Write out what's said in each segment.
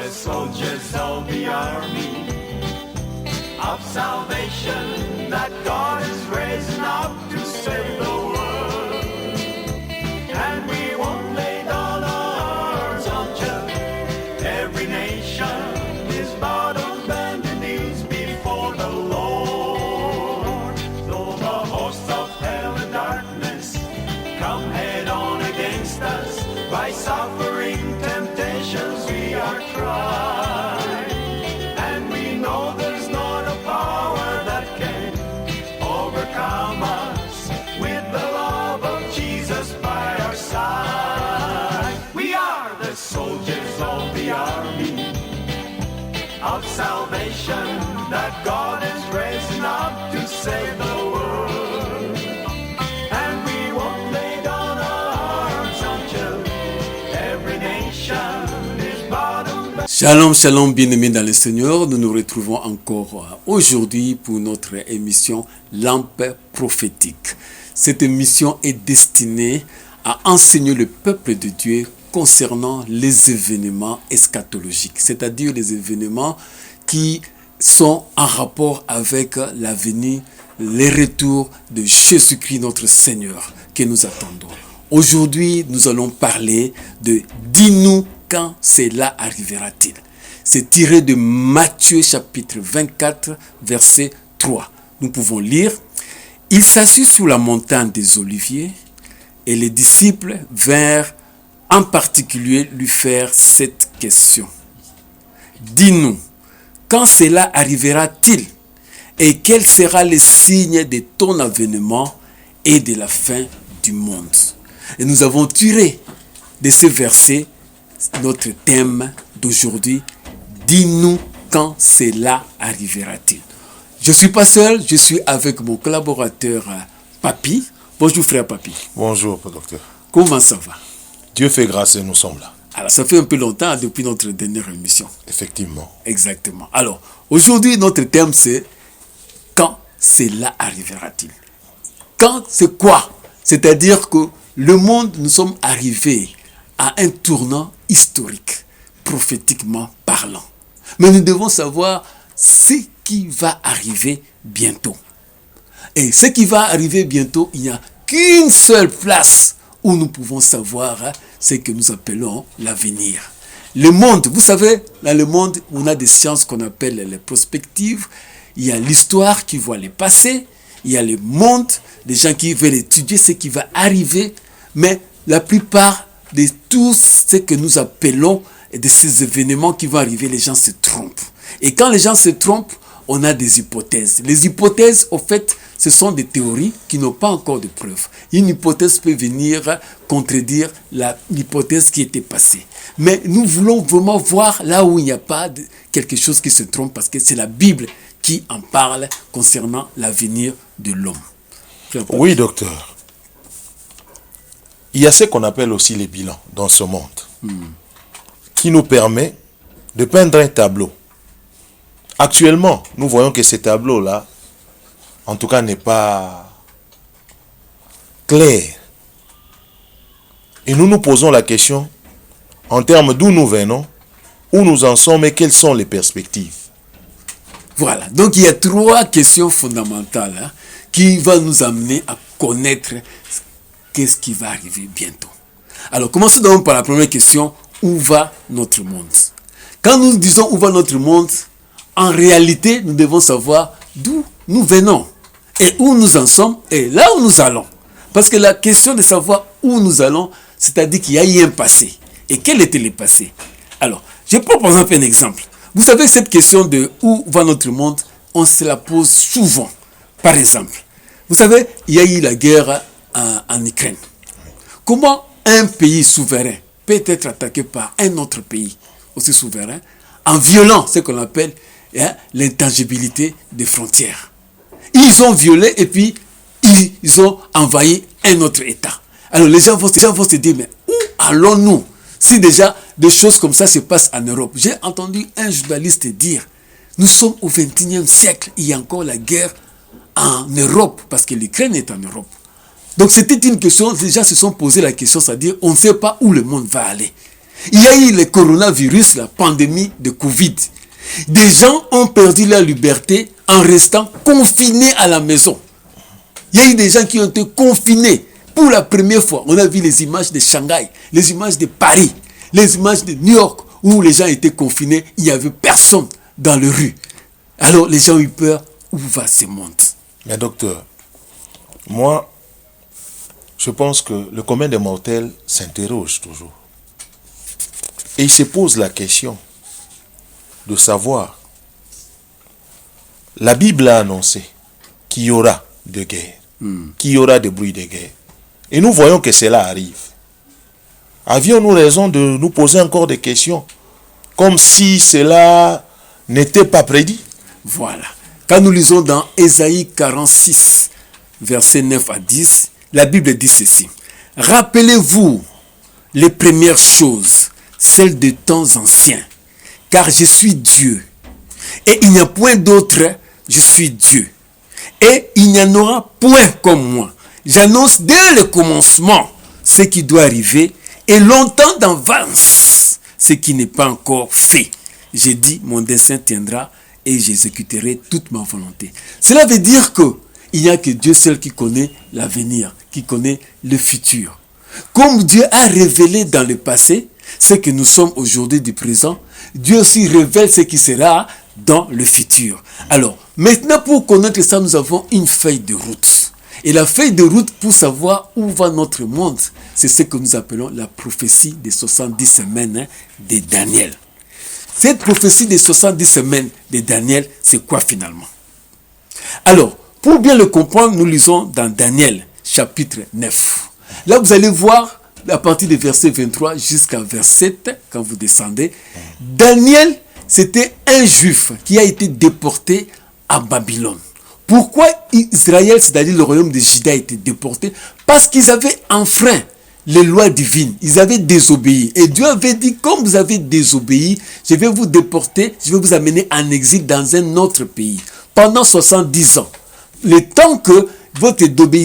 the soldiers of the army of salvation that God is raising up to save the world. And we won't lay down our arms until every nation is bowed on bended knees before the Lord. Though the hosts of hell and darkness come head on against us, by suffering temptations we are tried, and we know there's not a power that can overcome us with the love of Jesus by our side. We are the soldiers of the army of salvation that God is raising up to save the world, and we won't lay down our arms until every nation is bowed and bowed. Shalom, shalom, bien-aimés dans le Seigneur. Nous nous retrouvons encore aujourd'hui pour notre émission Lampe prophétique. Cette émission est destinée à enseigner le peuple de Dieu concernant les événements eschatologiques, c'est-à-dire les événements qui sont en rapport avec la venue, les retours de Jésus-Christ notre Seigneur que nous attendons. Aujourd'hui, nous allons parler de « Dis-nous quand cela arrivera-t-il » C'est tiré de Matthieu chapitre 24, verset 3. Nous pouvons lire « Il s'assit sous la montagne des Oliviers et les disciples vinrent en particulier lui faire cette question. Dis-nous, quand cela arrivera-t-il et quel sera le signe de ton avènement et de la fin du monde ?» Et nous avons tiré de ce verset notre thème d'aujourd'hui. Dis-nous quand cela arrivera-t-il. Je ne suis pas seul, je suis avec mon collaborateur Papi. Bonjour frère Papi. Bonjour docteur. Comment ça va? Dieu fait grâce et nous sommes là. Alors ça fait un peu longtemps depuis notre dernière émission. Effectivement. Exactement. Alors aujourd'hui notre thème c'est quand cela arrivera-t-il? Quand c'est quoi? C'est-à-dire que le monde, nous sommes arrivés à un tournant historique, prophétiquement parlant. Mais nous devons savoir ce qui va arriver bientôt. Et ce qui va arriver bientôt, il n'y a qu'une seule place où nous pouvons savoir ce que nous appelons l'avenir. Le monde, vous savez, dans le monde, on a des sciences qu'on appelle les prospectives. Il y a l'histoire qui voit le passé. Il y a le monde, des gens qui veulent étudier ce qui va arriver. Mais la plupart de tout ce que nous appelons de ces événements qui vont arriver, les gens se trompent. Et quand les gens se trompent, on a des hypothèses. Les hypothèses, au fait, ce sont des théories qui n'ont pas encore de preuves. Une hypothèse peut venir contredire l'hypothèse qui était passée. Mais nous voulons vraiment voir là où il n'y a pas de quelque chose qui se trompe, parce que c'est la Bible qui en parle concernant l'avenir de l'homme. Oui, docteur. Il y a ce qu'on appelle aussi les bilans dans ce monde, qui nous permet de peindre un tableau. Actuellement, nous voyons que ce tableau-là, en tout cas, n'est pas clair. Et nous nous posons la question, en termes d'où nous venons, où nous en sommes et quelles sont les perspectives. Voilà, donc il y a trois questions fondamentales qui vont nous amener à connaître qu'est-ce qui va arriver bientôt. Alors, commençons donc par la première question, où va notre monde? Quand nous disons où va notre monde, en réalité, nous devons savoir d'où nous venons et où nous en sommes et là où nous allons. Parce que la question de savoir où nous allons, c'est-à-dire qu'il y a eu un passé. Et quel était le passé? Alors, je prends par exemple un exemple. Vous savez, cette question de où va notre monde, on se la pose souvent. Par exemple, vous savez, il y a eu la guerre en Ukraine. Comment un pays souverain peut être attaqué par un autre pays aussi souverain en violant ce qu'on appelle l'intangibilité des frontières? Ils ont violé et puis ils ont envahi un autre État. Alors les gens vont se dire, mais où allons-nous si déjà des choses comme ça se passent en Europe? J'ai entendu un journaliste dire, nous sommes au XXIe siècle, il y a encore la guerre en Europe, parce que l'Ukraine est en Europe. Donc c'était une question, les gens se sont posé la question, c'est-à-dire on ne sait pas où le monde va aller. Il y a eu le coronavirus, la pandémie de Covid. Des gens ont perdu leur liberté en restant confinés à la maison. Il y a eu des gens qui ont été confinés pour la première fois. On a vu les images de Shanghai, les images de Paris, les images de New York, où les gens étaient confinés, il n'y avait personne dans les rues. Alors les gens ont eu peur, où va ce monde? Mais docteur, moi, je pense que le commun des mortels s'interroge toujours. Et il se pose la question de savoir, la Bible a annoncé qu'il y aura de guerre, qu'il y aura des bruits de guerre. Et nous voyons que cela arrive. Avions-nous raison de nous poser encore des questions, comme si cela n'était pas prédit? Voilà. Quand nous lisons dans Ésaïe 46, versets 9 à 10, la Bible dit ceci. Rappelez-vous les premières choses, celles de temps anciens, car je suis Dieu, et il n'y a point d'autre, je suis Dieu, et il n'y en aura point comme moi. J'annonce dès le commencement ce qui doit arriver, et longtemps d'avance ce qui n'est pas encore fait. J'ai dit, mon dessein tiendra, et j'exécuterai toute ma volonté. Cela veut dire que il n'y a que Dieu seul qui connaît l'avenir, qui connaît le futur. Comme Dieu a révélé dans le passé ce que nous sommes aujourd'hui du présent, Dieu aussi révèle ce qui sera dans le futur. Alors, maintenant pour connaître ça, nous avons une feuille de route. Et la feuille de route pour savoir où va notre monde, c'est ce que nous appelons la prophétie des 70 semaines de Daniel. Cette prophétie des 70 semaines de Daniel, c'est quoi finalement? Alors, pour bien le comprendre, nous lisons dans Daniel, chapitre 9. Là, vous allez voir, à partir du verset 23 jusqu'à verset 7, quand vous descendez, Daniel, c'était un juif qui a été déporté à Babylone. Pourquoi Israël, c'est-à-dire le royaume de Juda, a été déporté? Parce qu'ils avaient enfreint les lois divines. Ils avaient désobéi. Et Dieu avait dit, comme vous avez désobéi, je vais vous déporter, je vais vous amener en exil dans un autre pays. Pendant 70 ans. Le temps que votre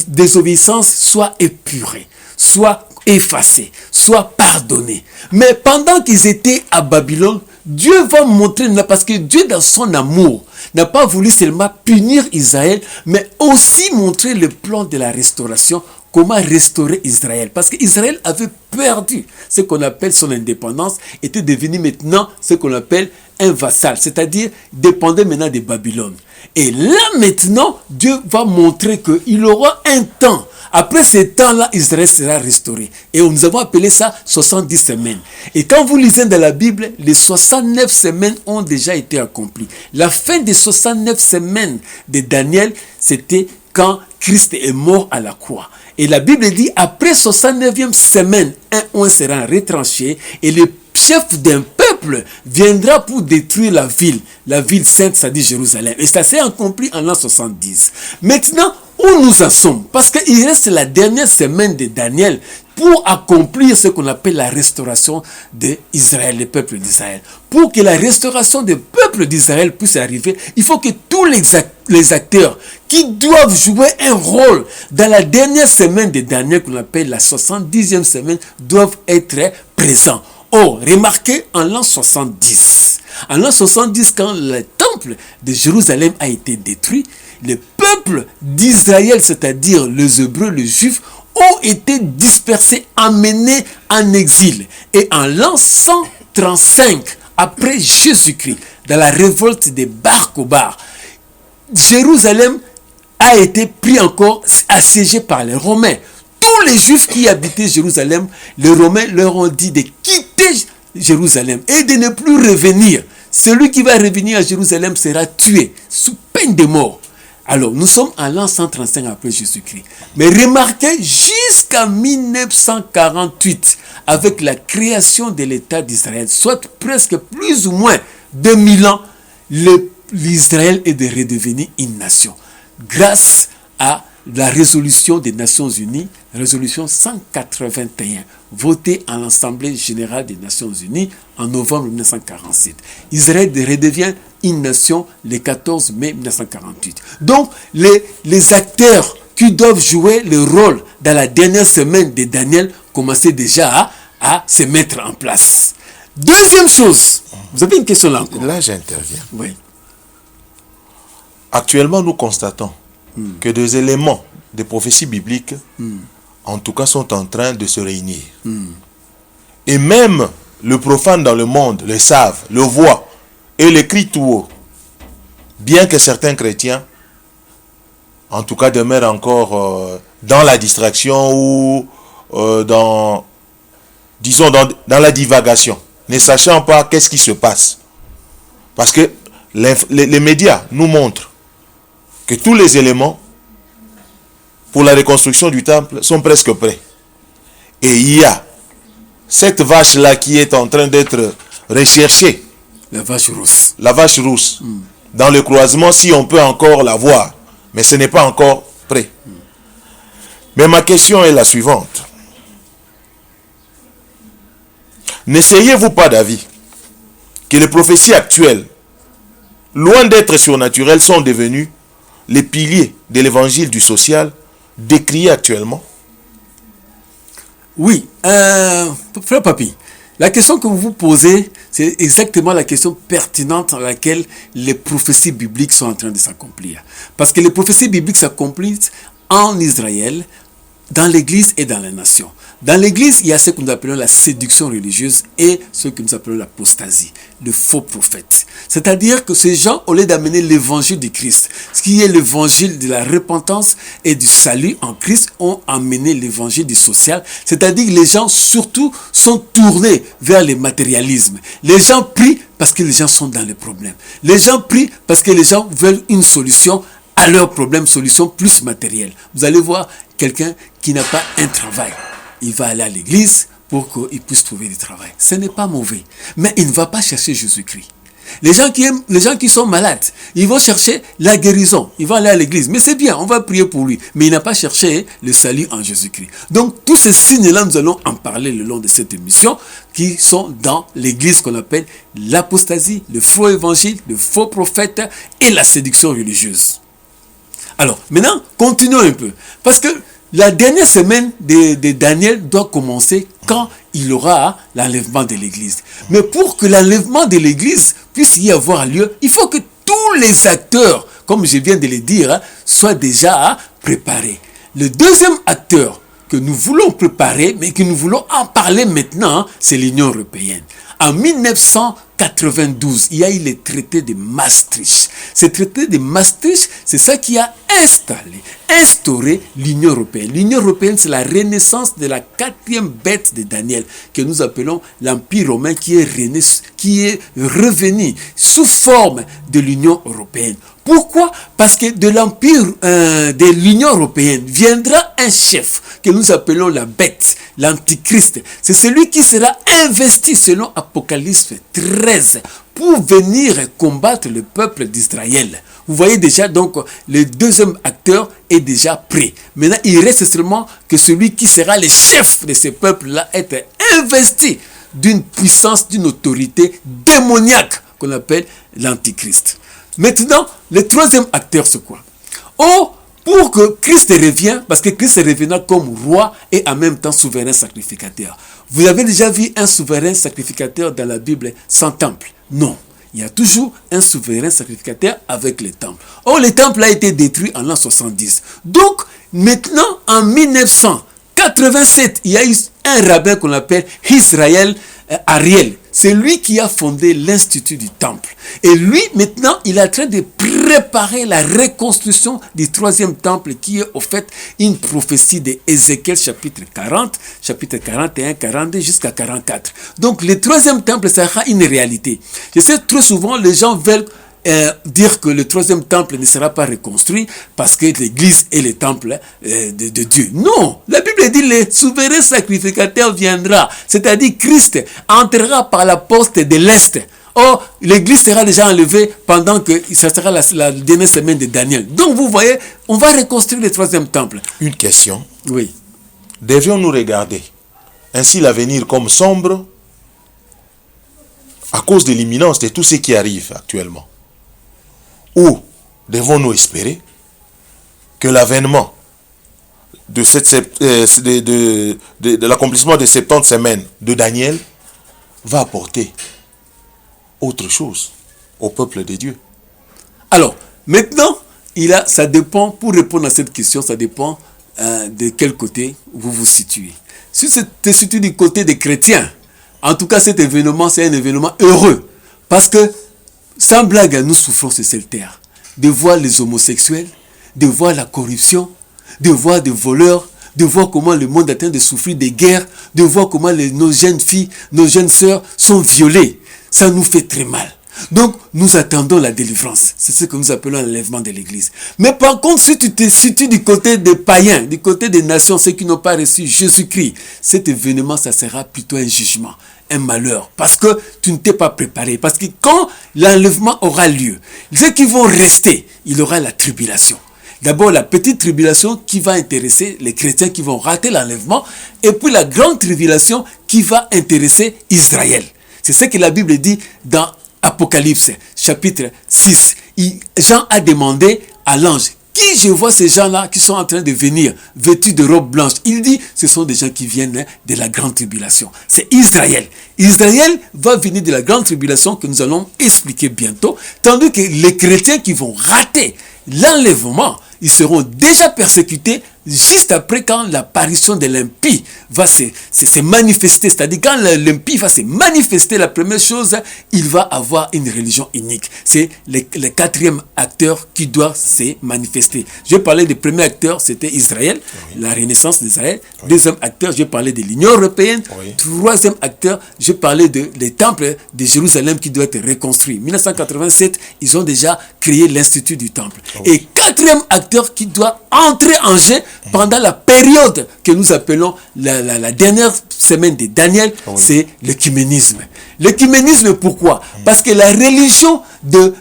désobéissance soit épurée, soit effacée, soit pardonnée. Mais pendant qu'ils étaient à Babylone, Dieu va montrer, parce que Dieu dans son amour n'a pas voulu seulement punir Israël, mais aussi montrer le plan de la restauration, comment restaurer Israël. Parce qu'Israël avait perdu ce qu'on appelle son indépendance, était devenu maintenant ce qu'on appelle un vassal, c'est-à-dire dépendait maintenant de Babylone. Et là maintenant, Dieu va montrer qu'il aura un temps. Après ce temps-là, Israël sera restauré. Et nous avons appelé ça 70 semaines. Et quand vous lisez dans la Bible, les 69 semaines ont déjà été accomplies. La fin des 69 semaines de Daniel, c'était quand Christ est mort à la croix. Et la Bible dit, après 69e semaine, un oint sera retranché et le chef d'un peuple viendra pour détruire la ville sainte, c'est-à-dire Jérusalem. Et ça s'est accompli en l'an 70. Maintenant, où nous en sommes? Parce qu'il reste la dernière semaine de Daniel pour accomplir ce qu'on appelle la restauration d'Israël, le peuple d'Israël. Pour que la restauration du peuple d'Israël puisse arriver, il faut que tous les acteurs qui doivent jouer un rôle dans la dernière semaine de Daniel, qu'on appelle la 70e semaine, doivent être présents. Oh, remarquez, en l'an 70, quand le temple de Jérusalem a été détruit, le peuple d'Israël, c'est-à-dire les Hébreux, les Juifs, ont été dispersés, emmenés en exil. Et en l'an 135, après Jésus-Christ, dans la révolte des Bar Kokhba, Jérusalem a été pris encore, assiégé par les Romains. Tous les Juifs qui habitaient Jérusalem, les Romains leur ont dit de quitter Jérusalem et de ne plus revenir. Celui qui va revenir à Jérusalem sera tué sous peine de mort. Alors, nous sommes en l'an 135 après Jésus-Christ. Mais remarquez, jusqu'à 1948, avec la création de l'État d'Israël, soit presque plus ou moins 2000 ans, l'Israël est redevenu une nation. Grâce à la résolution des Nations Unies, résolution 181, votée à l'Assemblée Générale des Nations Unies en novembre 1947. Israël redevient une nation le 14 mai 1948. Donc, les acteurs qui doivent jouer le rôle dans la dernière semaine de Daniel commençaient déjà à se mettre en place. Deuxième chose, vous avez une question là encore? Là, j'interviens. Oui. Actuellement, nous constatons que des éléments des prophéties bibliques, en tout cas, sont en train de se réunir. Et même le profane dans le monde le savent, le voient et le crient tout haut. Bien que certains chrétiens, en tout cas, demeurent encore dans la distraction ou dans la divagation, ne sachant pas qu'est-ce qui se passe. Parce que les médias nous montrent que tous les éléments pour la reconstruction du temple sont presque prêts. Et il y a cette vache-là qui est en train d'être recherchée. La vache rousse. La vache rousse. Dans le croisement, si on peut encore la voir. Mais ce n'est pas encore prêt. Mais ma question est la suivante. N'essayez-vous pas d'avis que les prophéties actuelles, loin d'être surnaturelles, sont devenues les piliers de l'évangile du social décrié actuellement? Oui, frère Papi, la question que vous vous posez, c'est exactement la question pertinente dans laquelle les prophéties bibliques sont en train de s'accomplir. Parce que les prophéties bibliques s'accomplissent en Israël, dans l'église et dans les nations. Dans l'église, il y a ce que nous appelons la séduction religieuse et ce que nous appelons l'apostasie, le faux prophète. C'est-à-dire que ces gens, au lieu d'amener l'évangile du Christ, ce qui est l'évangile de la repentance et du salut en Christ, ont amené l'évangile du social. C'est-à-dire que les gens surtout sont tournés vers le matérialisme. Les gens prient parce que les gens sont dans les problèmes. Les gens prient parce que les gens veulent une solution à leurs problèmes, solution plus matérielle. Vous allez voir quelqu'un qui n'a pas un travail. Il va aller à l'église pour qu'il puisse trouver du travail. Ce n'est pas mauvais. Mais il ne va pas chercher Jésus-Christ. Les gens qui sont malades, ils vont chercher la guérison. Ils vont aller à l'église. Mais c'est bien, on va prier pour lui. Mais il n'a pas cherché le salut en Jésus-Christ. Donc, tous ces signes-là, nous allons en parler le long de cette émission, qui sont dans l'église qu'on appelle l'apostasie, le faux évangile, le faux prophète et la séduction religieuse. Alors, maintenant, continuons un peu. Parce que la dernière semaine de Daniel doit commencer quand il y aura l'enlèvement de l'église. Mais pour que l'enlèvement de l'église puisse y avoir lieu, il faut que tous les acteurs, comme je viens de le dire, soient déjà préparés. Le deuxième acteur que nous voulons préparer, mais que nous voulons en parler maintenant, c'est l'Union européenne. En 1992, il y a eu le traité de Maastricht. Ce traité de Maastricht, c'est ça qui a instauré l'Union européenne. L'Union européenne, c'est la renaissance de la quatrième bête de Daniel, que nous appelons l'Empire romain, qui est revenu sous forme de l'Union européenne. Pourquoi? Parce que de l'Empire de l'Union européenne viendra un chef que nous appelons la bête, l'Antichrist. C'est celui qui sera investi selon Apocalypse 13 pour venir combattre le peuple d'Israël. Vous voyez déjà, donc, le deuxième acteur est déjà prêt. Maintenant, il reste seulement que celui qui sera le chef de ce peuple-là être investi d'une puissance, d'une autorité démoniaque qu'on appelle l'Antichrist. Maintenant, le troisième acteur, c'est quoi? Oh, pour que Christ revienne, parce que Christ reviendra comme roi et en même temps souverain sacrificateur. Vous avez déjà vu un souverain sacrificateur dans la Bible sans temple? Non. Il y a toujours un souverain sacrificateur avec le temple. Or, le temple a été détruit en l'an 70. Donc, maintenant, en 1987, il y a eu un rabbin qu'on appelle Israël Ariel. C'est lui qui a fondé l'Institut du Temple. Et lui, maintenant, il est en train de préparer la reconstruction du troisième temple qui est au fait une prophétie d'Ézéchiel chapitre 40, chapitre 41, 42 jusqu'à 44. Donc, le troisième temple sera une réalité. Je sais, très souvent, les gens veulent dire que le troisième temple ne sera pas reconstruit parce que l'église est le temple de Dieu. Non, la Bible dit le souverain sacrificateur viendra, c'est-à-dire Christ entrera par la porte de l'Est. Or, l'église sera déjà enlevée pendant que ça sera la dernière semaine de Daniel. Donc, vous voyez, on va reconstruire le troisième temple. Une question. Oui. Devions-nous regarder ainsi l'avenir comme sombre à cause de l'imminence de tout ce qui arrive actuellement? Ou devons-nous espérer que l'avènement de l'accomplissement des 70 semaines de Daniel va apporter autre chose au peuple de Dieu. Alors, maintenant, ça dépend, pour répondre à cette question, ça dépend de quel côté vous vous situez. Si vous êtes situé du côté des chrétiens, en tout cas, cet événement, c'est un événement heureux. Parce que, sans blague, nous souffrons sur cette terre. De voir les homosexuels, de voir la corruption, de voir des voleurs, de voir comment le monde est en train de souffrir des guerres, de voir comment nos jeunes filles, nos jeunes sœurs sont violées. Ça nous fait très mal. Donc, nous attendons la délivrance. C'est ce que nous appelons l'enlèvement de l'Église. Mais par contre, si tu te situes du côté des païens, du côté des nations, ceux qui n'ont pas reçu Jésus-Christ, cet événement, ça sera plutôt un jugement, un malheur. Parce que tu ne t'es pas préparé. Parce que quand l'enlèvement aura lieu, ceux qui vont rester, il y aura la tribulation. D'abord, la petite tribulation qui va intéresser les chrétiens qui vont rater l'enlèvement. Et puis la grande tribulation qui va intéresser Israël. C'est ce que la Bible dit dans Apocalypse, chapitre 6. Jean a demandé à l'ange, qui je vois ces gens-là qui sont en train de venir, vêtus de robes blanches. Il dit, ce sont des gens qui viennent de la grande tribulation. C'est Israël. Israël va venir de la grande tribulation que nous allons expliquer bientôt. Tandis que les chrétiens qui vont rater l'enlèvement, ils seront déjà persécutés juste après quand l'apparition de l'impie va se manifester. C'est-à-dire quand l'impie va se manifester, la première chose, il va avoir une religion unique. C'est le quatrième acteur qui doit se manifester. Je parlais du premier acteur, c'était Israël, la renaissance d'Israël. Deuxième acteur, je parlais de l'Union européenne. Troisième acteur, je parlais des temples de Jérusalem qui doit être reconstruit. En 1987, ils ont déjà créé l'Institut du Temple. Et quatrième acteur qui doit entrer en jeu pendant la période que nous appelons la dernière semaine de Daniel, c'est l'œcuménisme. L'œcuménisme, pourquoi? Parce que la religion de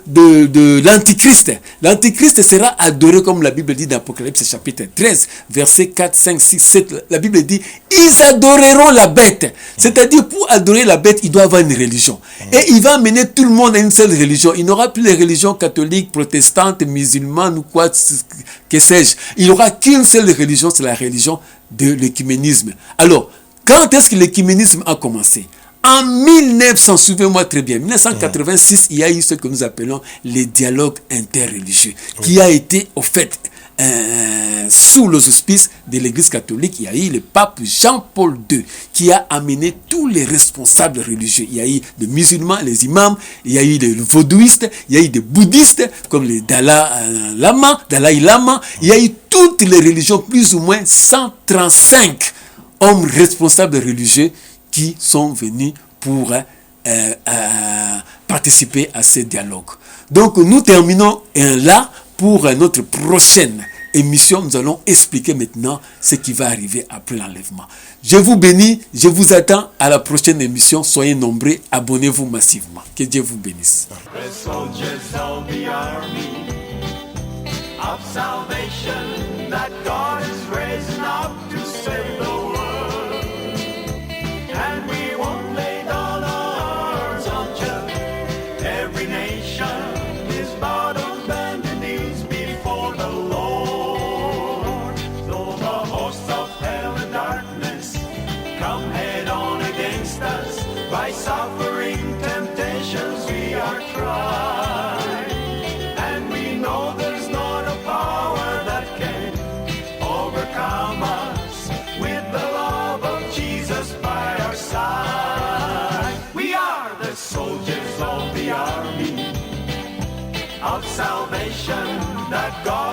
l'Antichrist sera adoré, comme la Bible dit dans Apocalypse chapitre 13, versets 4, 5, 6, 7. La Bible dit, ils adoreront la bête. C'est-à-dire, pour adorer la bête, il doit avoir une religion. Et il va amener tout le monde à une seule religion. Il n'aura plus les religions catholiques, protestantes, musulmanes ou quoi, que sais-je. Il n'y aura qu'une seule religion, c'est la religion de l'œcuménisme. Alors, quand est-ce que l'œcuménisme a commencé? En 1900, souvenez-moi très bien, 1986, il y a eu ce que nous appelons les dialogues interreligieux, qui a été, au fait, sous les auspices de l'Église catholique. Il y a eu le pape Jean-Paul II qui a amené tous les responsables religieux. Il y a eu les musulmans, les imams, il y a eu les vaudouistes, il y a eu des bouddhistes comme les Dalai Lama, il y a eu toutes les religions, plus ou moins 135 hommes responsables religieux qui sont venus pour participer à ces dialogues. Donc nous terminons là. Pour notre prochaine émission, nous allons expliquer maintenant ce qui va arriver après l'enlèvement. Je vous bénis, je vous attends à la prochaine émission. Soyez nombreux, abonnez-vous massivement. Que Dieu vous bénisse. The soldiers of the army of salvation that God is raising up to save the world. And we won't lay down our arms until every nation is bowed on bended knees before the Lord. Though the hosts of hell and darkness come head on against us, by suffering temptations we are tried, and we know there's not a power that can overcome us with the love of Jesus by our side. We are the soldiers of the army of salvation that God